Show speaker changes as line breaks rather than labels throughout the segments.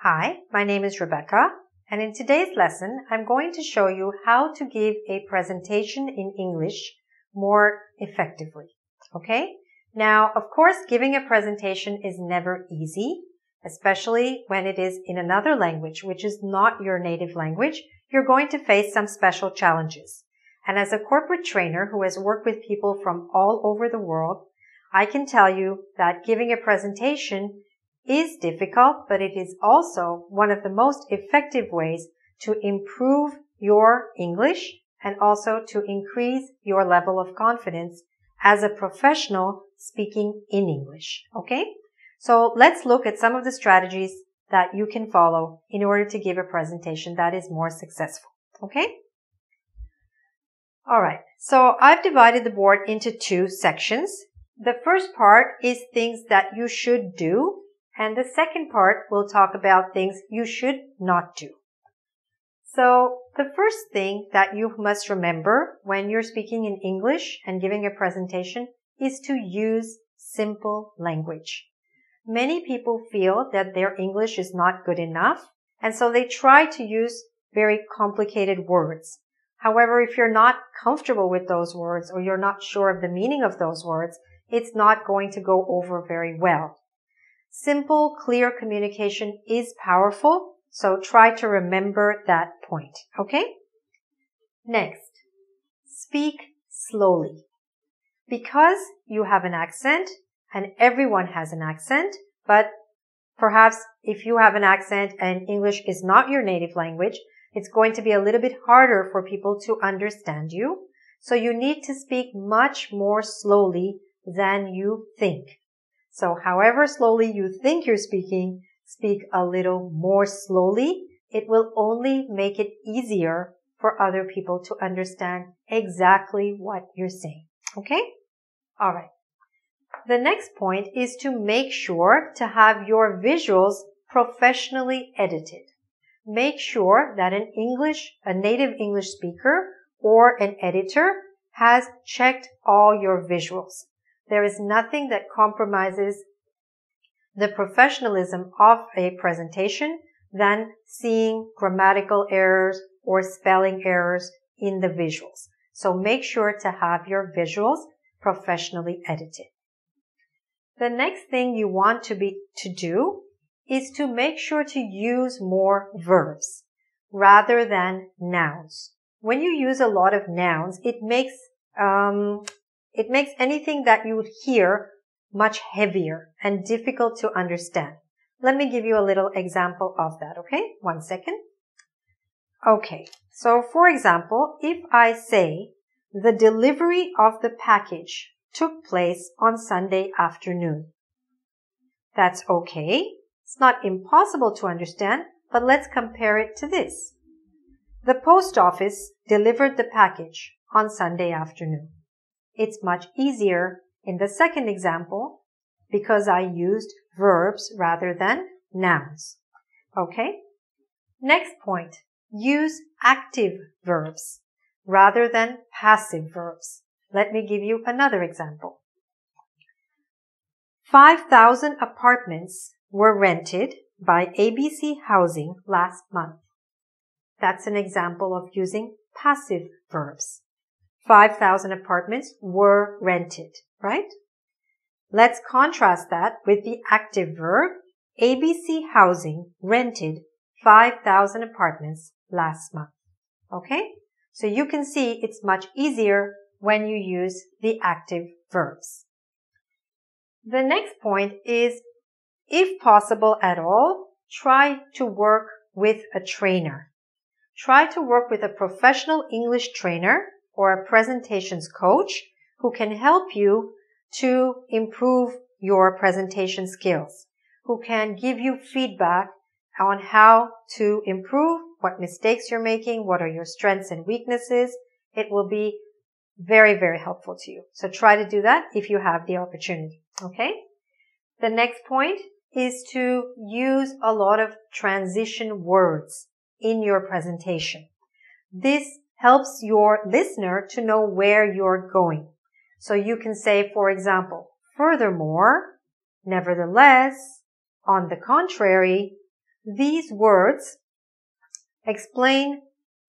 Hi, my name is Rebecca, and in today's lesson, I'm going to show you how to give a presentation in English more effectively. Okay? Now, of course, giving a presentation is never easy, especially when it is in another language, which is not your native language. You're going to face some special challenges. And as a corporate trainer who has worked with people from all over the world, I can tell you that giving a presentation is difficult, but it is also one of the most effective ways to improve your English and also to increase your level of confidence as a professional speaking in English. Okay? So let's look at some of the strategies that you can follow in order to give a presentation that is more successful. Okay? Alright, so I've divided the board into two sections. The first part is things that you should do, and the second part will talk about things you should not do. So the first thing that you must remember when you're speaking in English and giving a presentation is to use simple language. Many people feel that their English is not good enough, and so they try to use very complicated words. However, if you're not comfortable with those words or you're not sure of the meaning of those words, it's not going to go over very well. Simple, clear communication is powerful, so try to remember that point, okay? Next, speak slowly. Because you have an accent, and everyone has an accent, but perhaps if you have an accent and English is not your native language, it's going to be a little bit harder for people to understand you. So you need to speak much more slowly than you think. So however slowly you think you're speaking, speak a little more slowly. It will only make it easier for other people to understand exactly what you're saying. Okay? All right. The next point is to make sure to have your visuals professionally edited. Make sure that a native English speaker or an editor has checked all your visuals. There is nothing that compromises the professionalism of a presentation than seeing grammatical errors or spelling errors in the visuals. So make sure to have your visuals professionally edited. The next thing you want to do is to make sure to use more verbs rather than nouns. When you use a lot of nouns, it makes anything that you hear much heavier and difficult to understand. Let me give you a little example of that, okay? 1 second. Okay, so for example, if I say the delivery of the package took place on Sunday afternoon. That's okay. It's not impossible to understand, but let's compare it to this. The post office delivered the package on Sunday afternoon. It's much easier in the second example because I used verbs rather than nouns. Okay? Next point. Use active verbs rather than passive verbs. Let me give you another example. 5,000 apartments were rented by ABC Housing last month. That's an example of using passive verbs. 5,000 apartments were rented, right? Let's contrast that with the active verb. ABC Housing rented 5,000 apartments last month. Okay? So you can see it's much easier when you use the active verbs. The next point is, if possible at all, try to work with a trainer. Try to work with a professional English trainer or a presentations coach who can help you to improve your presentation skills, who can give you feedback on how to improve, what mistakes you're making, what are your strengths and weaknesses. It will be very, very helpful to you. So try to do that if you have the opportunity. Okay? The next point is to use a lot of transition words in your presentation. This helps your listener to know where you're going. So you can say, for example, furthermore, nevertheless, on the contrary, these words explain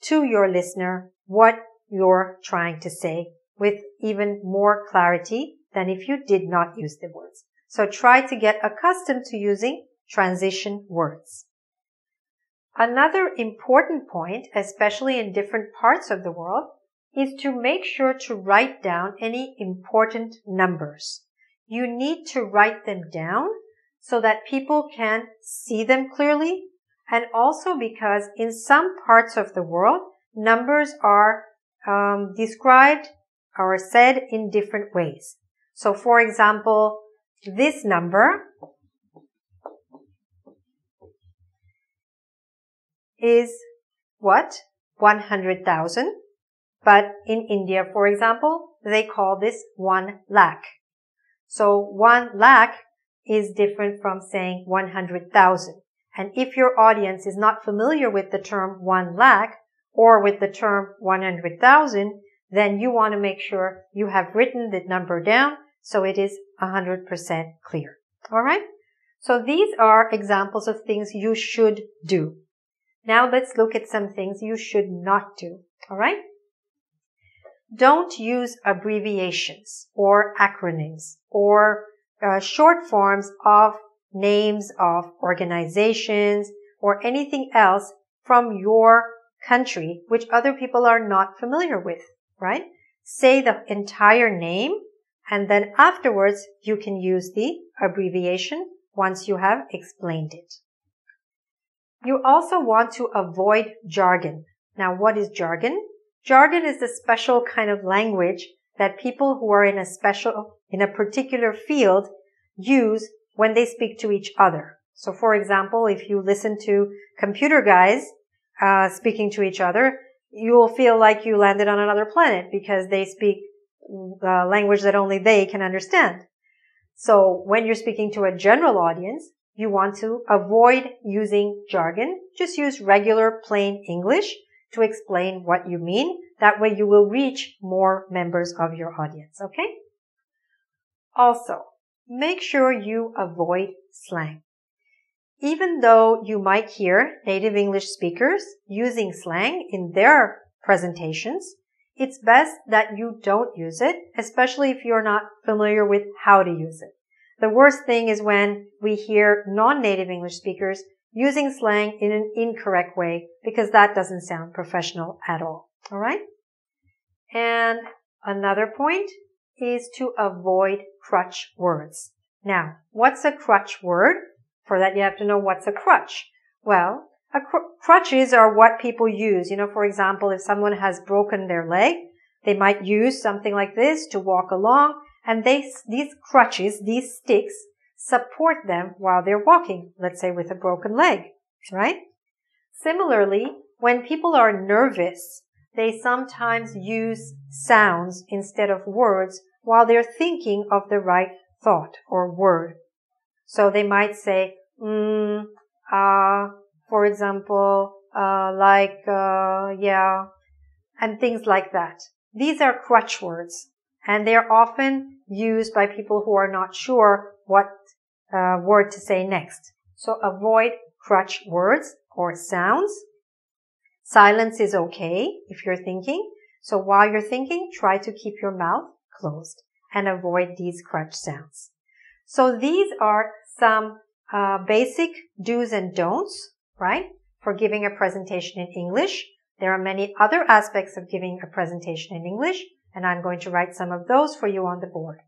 to your listener what you're trying to say with even more clarity than if you did not use the words. So try to get accustomed to using transition words. Another important point, especially in different parts of the world, is to make sure to write down any important numbers. You need to write them down so that people can see them clearly, and also because in some parts of the world, numbers are described or said in different ways. So for example, this number is what? 100,000. But in India, for example, they call this 1 lakh. So 1 lakh is different from saying 100,000. And if your audience is not familiar with the term 1 lakh or with the term 100,000, then you want to make sure you have written the number down so it is 100% clear. All right? So these are examples of things you should do. Now let's look at some things you should not do. All right? Don't use abbreviations or acronyms or short forms of names of organizations or anything else from your country which other people are not familiar with, right? Say the entire name and then afterwards you can use the abbreviation once you have explained it. You also want to avoid jargon. Now, what is jargon? Jargon is the special kind of language that people who are in a particular field use when they speak to each other. So, for example, if you listen to computer guys speaking to each other, you will feel like you landed on another planet because they speak language that only they can understand. So, when you're speaking to a general audience, you want to avoid using jargon. Just use regular plain English to explain what you mean. That way you will reach more members of your audience, okay? Also, make sure you avoid slang. Even though you might hear native English speakers using slang in their presentations, it's best that you don't use it, especially if you're not familiar with how to use it. The worst thing is when we hear non-native English speakers using slang in an incorrect way, because that doesn't sound professional at all. All right? And another point is to avoid crutch words. Now, what's a crutch word? For that, you have to know what's a crutch. Well, crutches are what people use. You know, for example, if someone has broken their leg, they might use something like this to walk along. And these crutches, these sticks, support them while they're walking, let's say with a broken leg, right? Similarly, when people are nervous, they sometimes use sounds instead of words while they're thinking of the right thought or word. So they might say, for example, yeah, and things like that. These are crutch words. And they are often used by people who are not sure what word to say next. So avoid crutch words or sounds. Silence is okay if you're thinking. So while you're thinking, try to keep your mouth closed and avoid these crutch sounds. So these are some basic do's and don'ts, right, for giving a presentation in English. There are many other aspects of giving a presentation in English, and I'm going to write some of those for you on the board.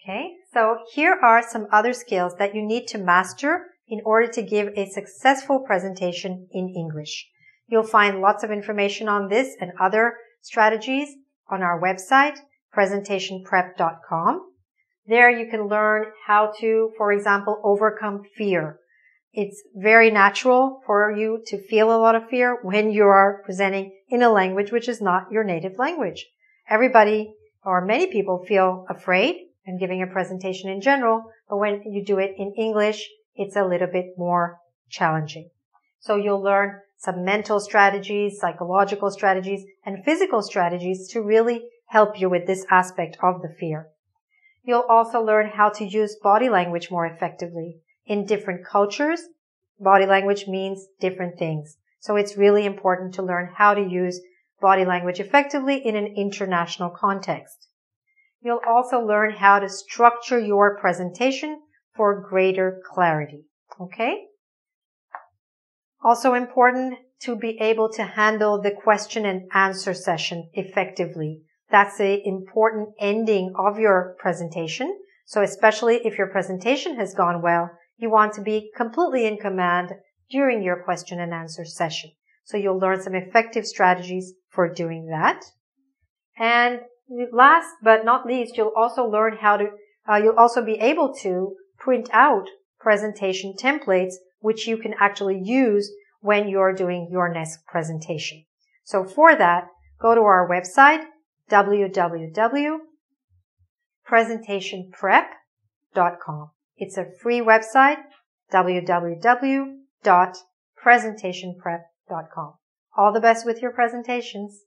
Okay, so here are some other skills that you need to master in order to give a successful presentation in English. You'll find lots of information on this and other strategies on our website, presentationprep.com. There you can learn how to, for example, overcome fear. It's very natural for you to feel a lot of fear when you are presenting in a language which is not your native language. Everybody or many people feel afraid when giving a presentation in general, but when you do it in English, it's a little bit more challenging. So you'll learn some mental strategies, psychological strategies, and physical strategies to really help you with this aspect of the fear. You'll also learn how to use body language more effectively. In different cultures, body language means different things. So it's really important to learn how to use body language effectively in an international context. You'll also learn how to structure your presentation for greater clarity. Okay? Also important to be able to handle the question and answer session effectively. That's an important ending of your presentation. So especially if your presentation has gone well, you want to be completely in command during your question and answer session. So you'll learn some effective strategies for doing that. And last but not least, you'll also learn how to, you'll also be able to print out presentation templates, which you can actually use when you're doing your next presentation. So for that, go to our website, www.presentationprep.com. It's a free website, www.presentationprep.com. All the best with your presentations.